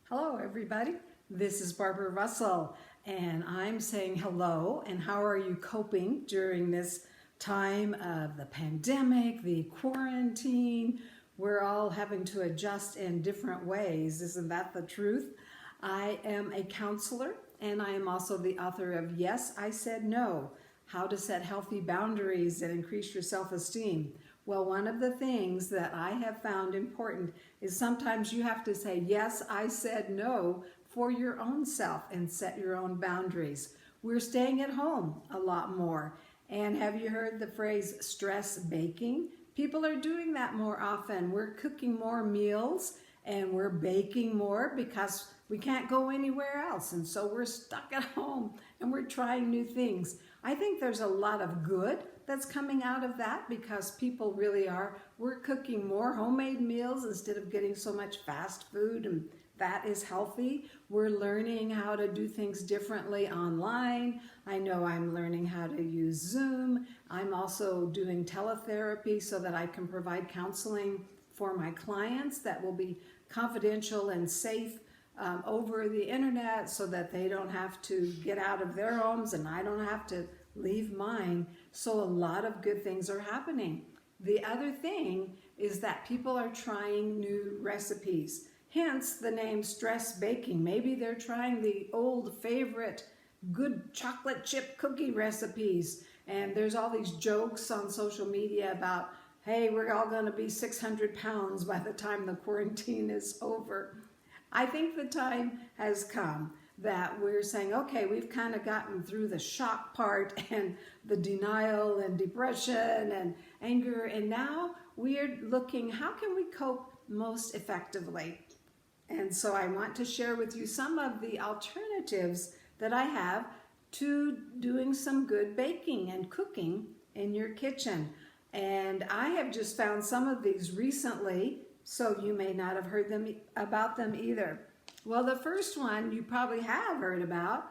Hello, everybody. This is Barbara Russell, and I'm saying hello. And how are you coping during this time of the pandemic, the quarantine? We're all having to adjust in different ways. Isn't that the truth? I am a counselor, and I am also the author of Yes, I Said No: How to Set Healthy Boundaries and Increase Your Self-Esteem. Well, one of the things that I have found important is sometimes you have to say, yes, I said no, for your own self and set your own boundaries. We're staying at home a lot more. And have you heard the phrase stress baking? People are doing that more often. We're cooking more meals and we're baking more because we can't go anywhere else. And so we're stuck at home and we're trying new things. I think there's a lot of good that's coming out of that because people really are. We're cooking more homemade meals instead of getting so much fast food, and that is healthy. We're learning how to do things differently online. I know I'm learning how to use Zoom. I'm also doing teletherapy so that I can provide counseling for my clients that will be confidential and safe over the internet so that they don't have to get out of their homes and I don't have to leave mine. So a lot of good things are happening. The other thing is that people are trying new recipes, hence the name stress baking. Maybe they're trying the old favorite good chocolate chip cookie recipes, and there's all these jokes on social media about, hey, we're all going to be 600 pounds by the time the quarantine is over. I think the time has come that we're saying, okay, we've kind of gotten through the shock part and the denial and depression and anger, and now we're looking, how can we cope most effectively? And so I want to share with you some of the alternatives that I have to doing some good baking and cooking in your kitchen. And I have just found some of these recently, so you may not have heard about them either. Well, the first one you probably have heard about,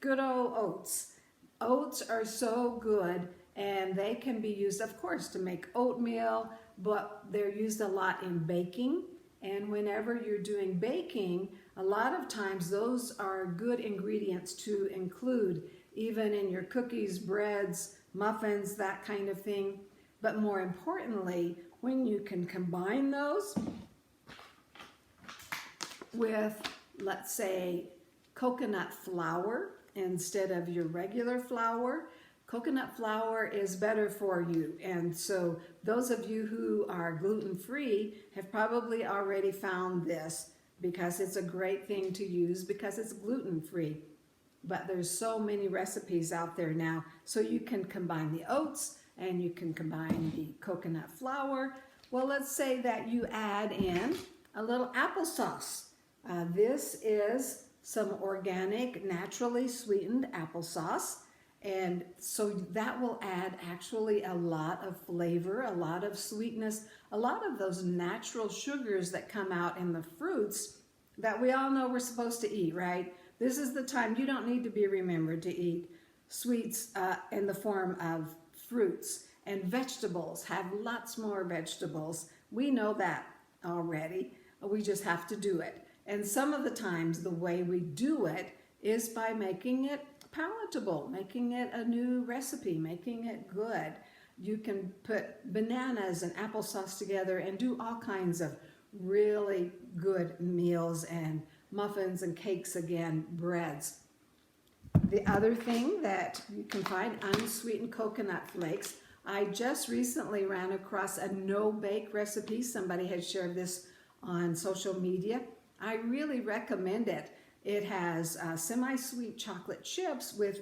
good old oats. Oats are so good, and they can be used, of course, to make oatmeal, but they're used a lot in baking. And whenever you're doing baking, a lot of times those are good ingredients to include, even in your cookies, breads, muffins, that kind of thing. But more importantly, when you can combine those with, let's say, coconut flour instead of your regular flour. Coconut flour is better for you. And so those of you who are gluten-free have probably already found this because it's a great thing to use because it's gluten-free. But there's so many recipes out there now. So you can combine the oats and you can combine the coconut flour. Well, let's say that you add in a little applesauce. This is some organic, naturally sweetened applesauce. And so that will add actually a lot of flavor, a lot of sweetness, a lot of those natural sugars that come out in the fruits that we all know we're supposed to eat, right? This is the time you don't need to be remembered to eat sweets in the form of fruits, and vegetables. Have lots more vegetables. We know that already. We just have to do it. And some of the times the way we do it is by making it palatable, making it a new recipe, making it good. You can put bananas and applesauce together and do all kinds of really good meals and muffins and cakes, again, breads. The other thing that you can find, unsweetened coconut flakes. I just recently ran across a no-bake recipe. Somebody had shared this on social media. I really recommend it. It has semi-sweet chocolate chips with,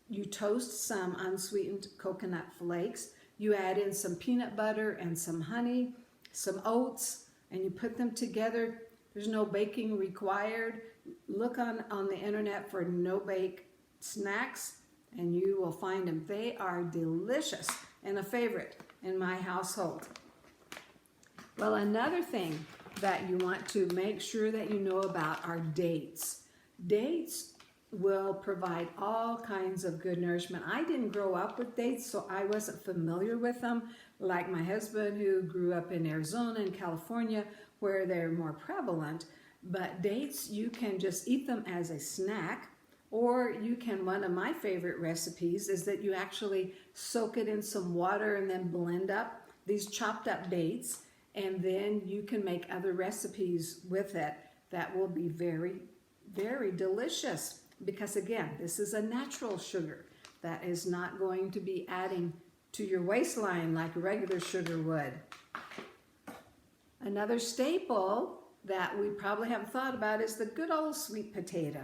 you toast some unsweetened coconut flakes. You add in some peanut butter and some honey, some oats, and you put them together. There's no baking required. Look on the internet for no-bake snacks and you will find them. They are delicious and a favorite in my household. Well, another thing that you want to make sure that you know about are dates. Dates will provide all kinds of good nourishment. I didn't grow up with dates, so I wasn't familiar with them. Like my husband, who grew up in Arizona and California, where they're more prevalent. But dates, you can just eat them as a snack, or you can, one of my favorite recipes is that you actually soak it in some water and then blend up these chopped up dates, and then you can make other recipes with it that will be very, very delicious. Because again, this is a natural sugar that is not going to be adding to your waistline like regular sugar would. Another staple that we probably haven't thought about is the good old sweet potato.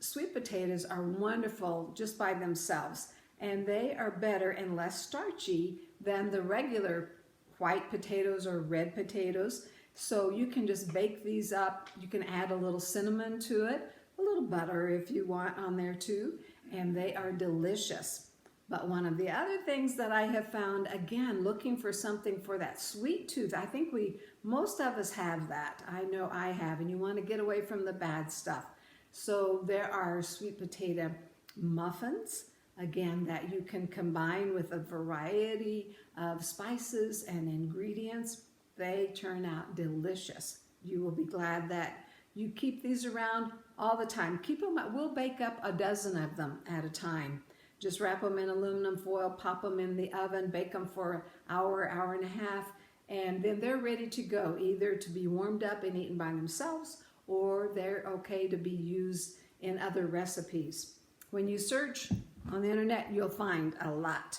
Sweet potatoes are wonderful just by themselves, and they are better and less starchy than the regular white potatoes or red potatoes. So you can just bake these up. You can add a little cinnamon to it, a little butter if you want on there too, and they are delicious. But one of the other things that I have found, again, looking for something for that sweet tooth, I think most of us have that. I know I have, and you want to get away from the bad stuff. So there are sweet potato muffins, again, that you can combine with a variety of spices and ingredients. They turn out delicious. You will be glad that you keep these around all the time. Keep them, we'll bake up a dozen of them at a time. Just wrap them in aluminum foil, pop them in the oven, bake them for an hour, hour and a half, and then they're ready to go, either to be warmed up and eaten by themselves, or they're okay to be used in other recipes. When you search on the internet, you'll find a lot.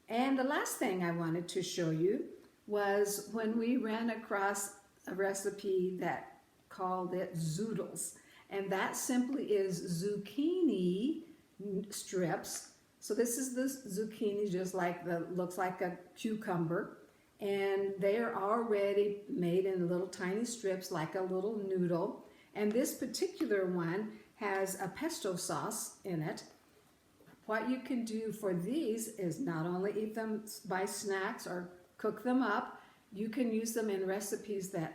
And the last thing I wanted to show you was when we ran across a recipe that called it zoodles. And that simply is zucchini strips. So this is the zucchini, just like looks like a cucumber, and they are already made in little tiny strips like a little noodle. And this particular one has a pesto sauce in it. What you can do for these is not only eat them by snacks or cook them up, you can use them in recipes that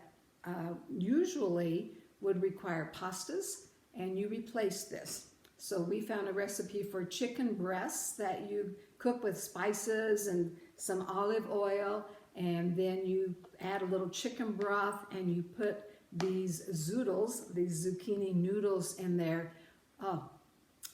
usually would require pastas, and you replace this. So we found a recipe for chicken breasts that you cook with spices and some olive oil, and then you add a little chicken broth and you put these zoodles, these zucchini noodles in there. Oh,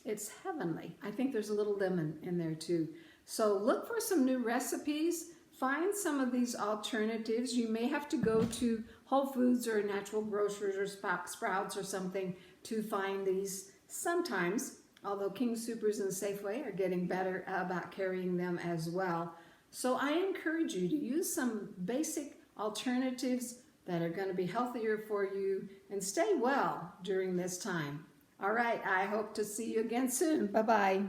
it's heavenly. I think there's a little lemon in there too. So look for some new recipes. Find some of these alternatives. You may have to go to Whole Foods or Natural Grocers or Sprouts or something to find these sometimes, although King Soopers and Safeway are getting better about carrying them as well. So I encourage you to use some basic alternatives that are going to be healthier for you and stay well during this time. All right, I hope to see you again soon. Bye-bye.